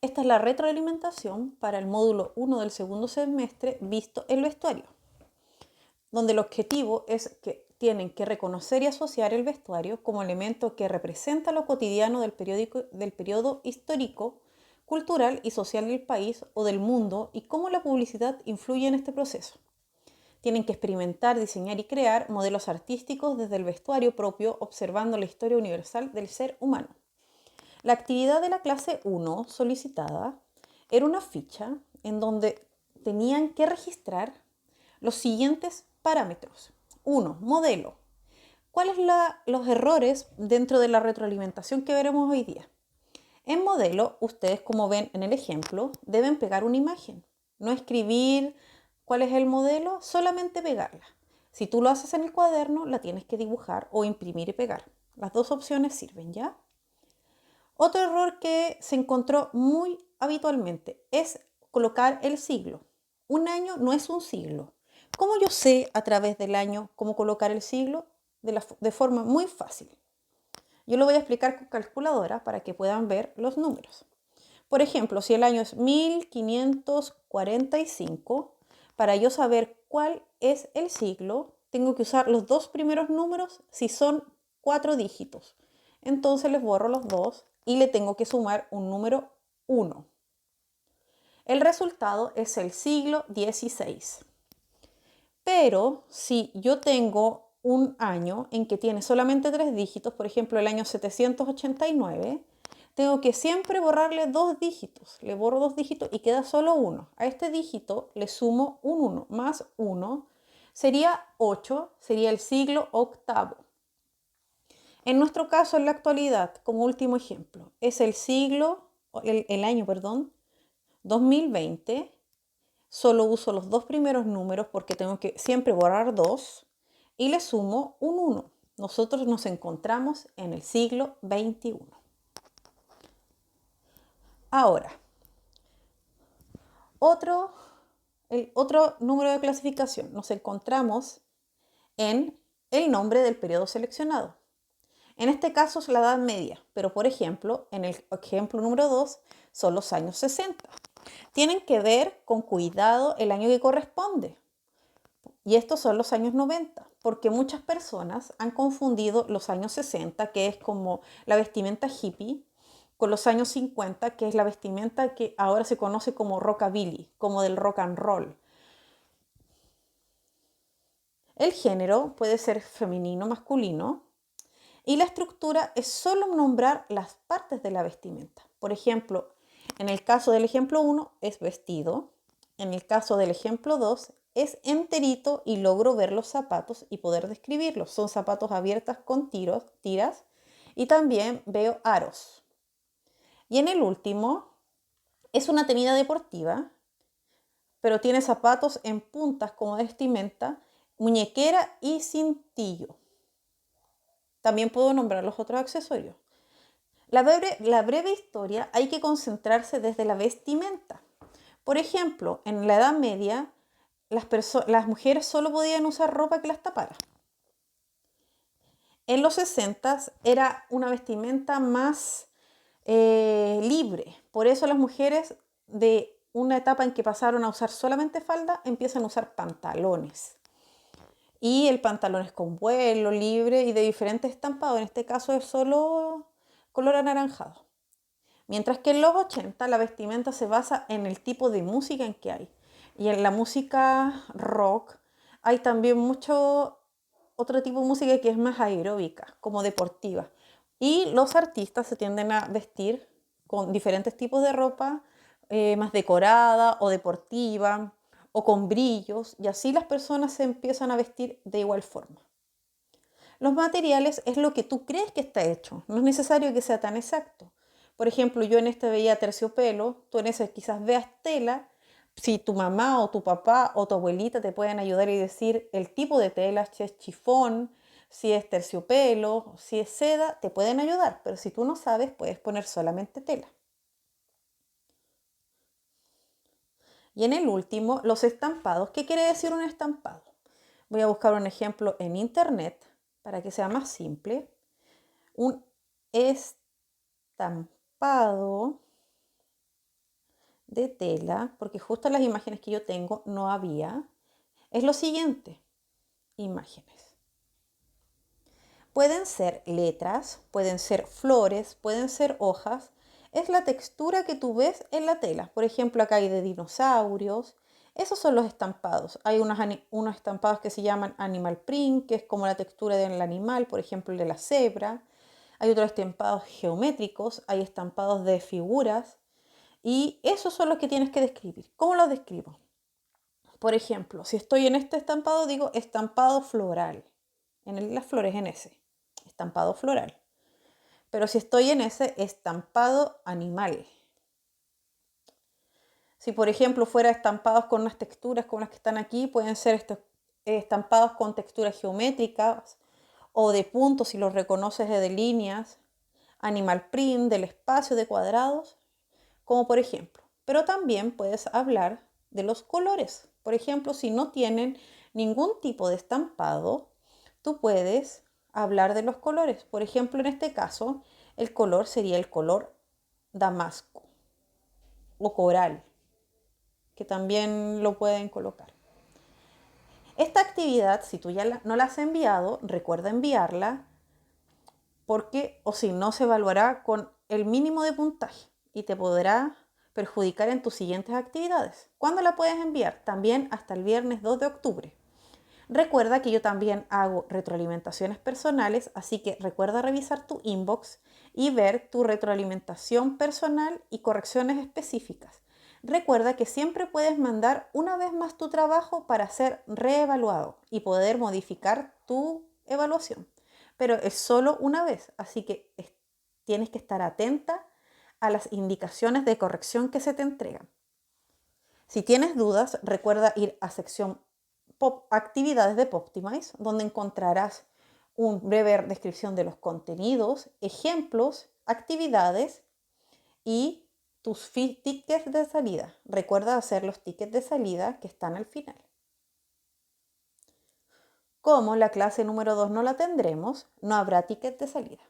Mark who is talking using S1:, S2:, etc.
S1: Esta es la retroalimentación para el módulo 1 del segundo semestre visto el vestuario, donde el objetivo es que tienen que reconocer y asociar el vestuario como elemento que representa lo cotidiano del periodo histórico, cultural y social del país o del mundo y cómo la publicidad influye en este proceso. Tienen que experimentar, diseñar y crear modelos artísticos desde el vestuario propio, observando la historia universal del ser humano. La actividad de la clase 1 solicitada era una ficha en donde tenían que registrar los siguientes parámetros. 1. Modelo. ¿Cuáles son los errores dentro de la retroalimentación que veremos hoy día? En modelo, ustedes como ven en el ejemplo, deben pegar una imagen. No escribir cuál es el modelo, solamente pegarla. Si tú lo haces en el cuaderno, la tienes que dibujar o imprimir y pegar. Las dos opciones sirven, ¿ya? Otro error que se encontró muy habitualmente es colocar el siglo. Un año no es un siglo. ¿Cómo yo sé a través del año cómo colocar el siglo? De forma muy fácil. Yo lo voy a explicar con calculadora para que puedan ver los números. Por ejemplo, si el año es 1545, para yo saber cuál es el siglo, tengo que usar los dos primeros números si son 4 dígitos. Entonces les borro los dos y le tengo que sumar un número 1. El resultado es el siglo XVI. Pero si yo tengo un año en que tiene solamente 3 dígitos, por ejemplo el año 789, tengo que siempre borrarle 2 dígitos. Le borro 2 dígitos y queda solo 1. A este dígito le sumo un 1 más 1. Sería 8, sería el siglo octavo. En nuestro caso, en la actualidad, como último ejemplo, es el año, 2020. Solo uso los dos primeros números porque tengo que siempre borrar 2 y le sumo un 1. Nosotros nos encontramos en el siglo XXI. Ahora, otro número de clasificación. Nos encontramos en el nombre del periodo seleccionado. En este caso es la Edad Media, pero por ejemplo, en el ejemplo número 2 son los años 60. Tienen que ver con cuidado el año que corresponde. Y estos son los años 90, porque muchas personas han confundido los años 60, que es como la vestimenta hippie, con los años 50, que es la vestimenta que ahora se conoce como rockabilly, como del rock and roll. El género puede ser femenino o masculino y la estructura es solo nombrar las partes de la vestimenta. Por ejemplo, en el caso del ejemplo 1 es vestido, en el caso del ejemplo 2 es enterito y logro ver los zapatos y poder describirlos. Son zapatos abiertas con tiras y también veo aros. Y en el último es una tenida deportiva, pero tiene zapatos en puntas como vestimenta, muñequera y cintillo. También puedo nombrar los otros accesorios. La breve historia hay que concentrarse desde la vestimenta. Por ejemplo, en la Edad Media, las mujeres solo podían usar ropa que las tapara. En los 60 era una vestimenta más libre. Por eso las mujeres de una etapa en que pasaron a usar solamente falda, empiezan a usar pantalones. Y el pantalón es con vuelo, libre y de diferentes estampados. En este caso es solo color anaranjado. Mientras que en los 80 la vestimenta se basa en el tipo de música en que hay. Y en la música rock hay también mucho otro tipo de música que es más aeróbica, como deportiva. Y los artistas se tienden a vestir con diferentes tipos de ropa, más decorada o deportiva, o con brillos, y así las personas se empiezan a vestir de igual forma. Los materiales es lo que tú crees que está hecho, no es necesario que sea tan exacto. Por ejemplo, yo en este veía terciopelo, tú en ese quizás veas tela. Si tu mamá o tu papá o tu abuelita te pueden ayudar y decir el tipo de tela, si es chifón, si es terciopelo, si es seda, te pueden ayudar, pero si tú no sabes, puedes poner solamente tela. Y en el último, los estampados. ¿Qué quiere decir un estampado? Voy a buscar un ejemplo en internet para que sea más simple. Un estampado de tela, porque justo en las imágenes que yo tengo no había, es lo siguiente. Imágenes. Pueden ser letras, pueden ser flores, pueden ser hojas. Es la textura que tú ves en la tela. Por ejemplo, acá hay de dinosaurios. Esos son los estampados. Hay unos estampados que se llaman animal print, que es como la textura del animal, por ejemplo, el de la cebra. Hay otros estampados geométricos, hay estampados de figuras. Y esos son los que tienes que describir. ¿Cómo los describo? Por ejemplo, si estoy en este estampado, digo estampado floral. Las flores en ese. Estampado floral. Pero si estoy en ese estampado animal. Si por ejemplo fuera estampados con unas texturas como las que están aquí, pueden ser estos estampados con texturas geométricas o de puntos si los reconoces de líneas, animal print, del espacio, de cuadrados, como por ejemplo. Pero también puedes hablar de los colores. Por ejemplo, si no tienen ningún tipo de estampado, tú puedes hablar de los colores. Por ejemplo, en este caso, el color sería el color damasco o coral, que también lo pueden colocar. Esta actividad, si tú ya no la has enviado, recuerda enviarla porque o si no se evaluará con el mínimo de puntaje y te podrá perjudicar en tus siguientes actividades. ¿Cuándo la puedes enviar? También hasta el viernes 2 de octubre. Recuerda que yo también hago retroalimentaciones personales, así que recuerda revisar tu inbox y ver tu retroalimentación personal y correcciones específicas. Recuerda que siempre puedes mandar una vez más tu trabajo para ser reevaluado y poder modificar tu evaluación. Pero es solo una vez, así que tienes que estar atenta a las indicaciones de corrección que se te entregan. Si tienes dudas, recuerda ir a sección actividades de Poptimize, donde encontrarás una breve descripción de los contenidos, ejemplos, actividades y tus tickets de salida. Recuerda hacer los tickets de salida que están al final. Como la clase número 2 no la tendremos, no habrá ticket de salida.